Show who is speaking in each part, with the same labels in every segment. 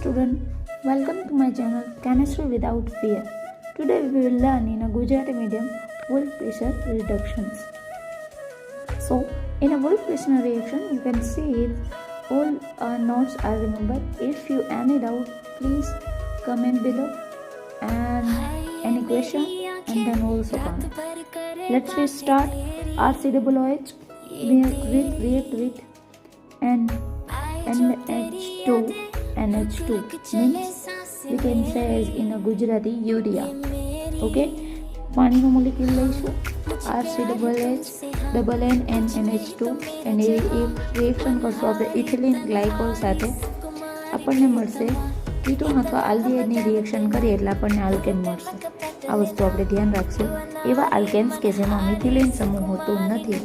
Speaker 1: student, welcome to my channel Chemistry Without Fear. Today we will learn in a Gujarati medium blood pressure reductions. So in a blood pressure reaction you can see all notes are remembered. If you any doubt please comment below and any question and then also comment. Let's start. RCOOH react with NH2 means we can say as in a Gujarati urea. Okay, પાણીનો molecule લઈશું RCOOH and NH2 અને એ reaction કરશું આપણે ethylene glycol સાથે આપણને મળશે ketone અથવા આલ્ડિહાઇડની reaction કરીએ એટલે આપણને આલ્કેન મળશે. આ વસ્તુ આપણે ધ્યાન રાખશું. એવા આલ્કેન્સ કે જેમાં મિથિલિન સમૂહ હોતો નથી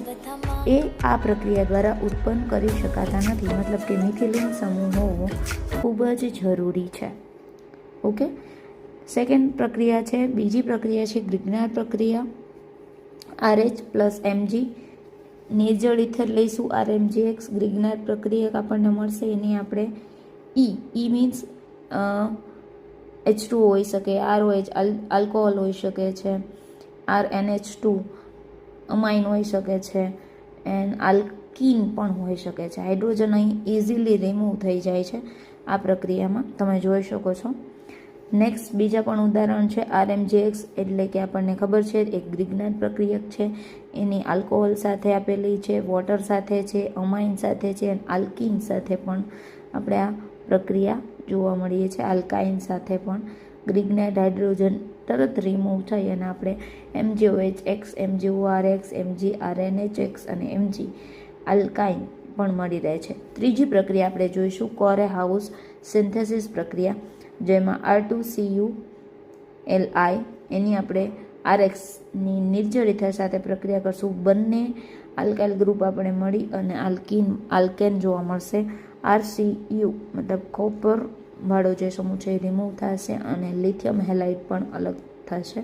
Speaker 1: એ આ પ્રક્રિયા દ્વારા ઉત્પન્ન કરી શકાતા નથી. મતલબ કે મિથિલિન સમૂહ હોવો ખૂબ જ જરૂરી છે. ઓકે, સેકન્ડ પ્રક્રિયા છે, બીજી પ્રક્રિયા છે ગ્રિગ્નાર પ્રક્રિયા. RH પ્લસ MG નિર્જળ ઇથર લઈશું RMGX. ગ્રિગ્નાર પ્રક્રિયા આપણને મળશે એની આપણે E મીન્સ H2 હોઈ શકે, ROH આલ્કોહોલ હોઈ શકે છે, RNH2 અમાઇન હોઈ શકે છે, એન્ડ આલ્કીન પણ હોઈ શકે છે. હાઇડ્રોજન અહીં ઇઝીલી રિમૂવ થઈ જાય છે આ પ્રક્રિયામાં, તમે જોઈ શકો છો. નેક્સ્ટ બીજા પણ ઉદાહરણ છે RMGX, એટલે કે આપણને ખબર છે એક ગ્રિગ્નાર પ્રક્રિયક છે, એની આલ્કોહોલ સાથે આપેલી છે, વોટર સાથે છે, અમાઇન સાથે છે અને આલ્કીન સાથે પણ આપણે આ પ્રક્રિયા જોવા મળીએ છીએ. આલ્કાઇન સાથે પણ ગ્રિગ્નાઇટ હાઇડ્રોજન તરત રિમૂવ થઈ અને આપણે MgOH, MgORX, MgRNHX અને Mg આલ્કાઇન પણ મળી રહે છે. ત્રીજી પ્રક્રિયા આપણે જોઈશું કોરે હાઉસ સિન્થેસિસ પ્રક્રિયા, જેમાં R2CuLi એની આપણે RXની નિર્જળ ઇથર સાથે પ્રક્રિયા કરશું. બંને આલ્કાઇલ ગ્રુપ આપણે મળી અને આલ્કેન જોવા મળશે. RCu મતલબ કોપર વાળો જે સમૂહ છે એ રિમૂવ થશે અને લિથિયમ હેલાઇડ પણ અલગ થશે.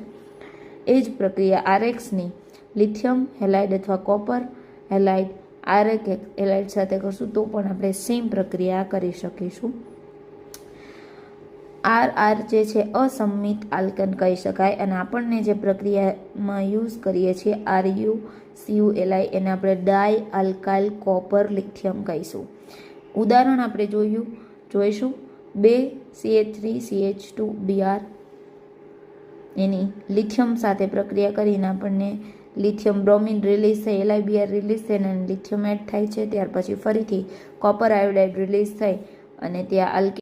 Speaker 1: એ જ પ્રક્રિયા RXની લિથિયમ હેલાઇડ અથવા કોપર હેલાઇડ RX હેલાઇડ સાથે કરશું તો પણ આપણે સેમ પ્રક્રિયા કરી શકીશું. RR જે છે અસંમિત આલ્કેન કહી શકાય અને આપણને જે પ્રક્રિયામાં યુઝ કરીએ છીએ RuCuLi એને આપણે ડાય આલ્કાઇલ કોપર લિથિયમ કહીશું. ઉદાહરણ આપણે જોઈશું 2CH3CH2Br એની લિથિયમ સાથે પ્રક્રિયા કરીને આપણને લિથિયમ બ્રોમિન રિલીઝ થઈ, LiBr રિલીઝ થઈને અને લિથિયમ એડ થાય છે. ત્યાર પછી ફરીથી કોપર આયોડાઇડ રિલીઝ થઈ અને ત્યાં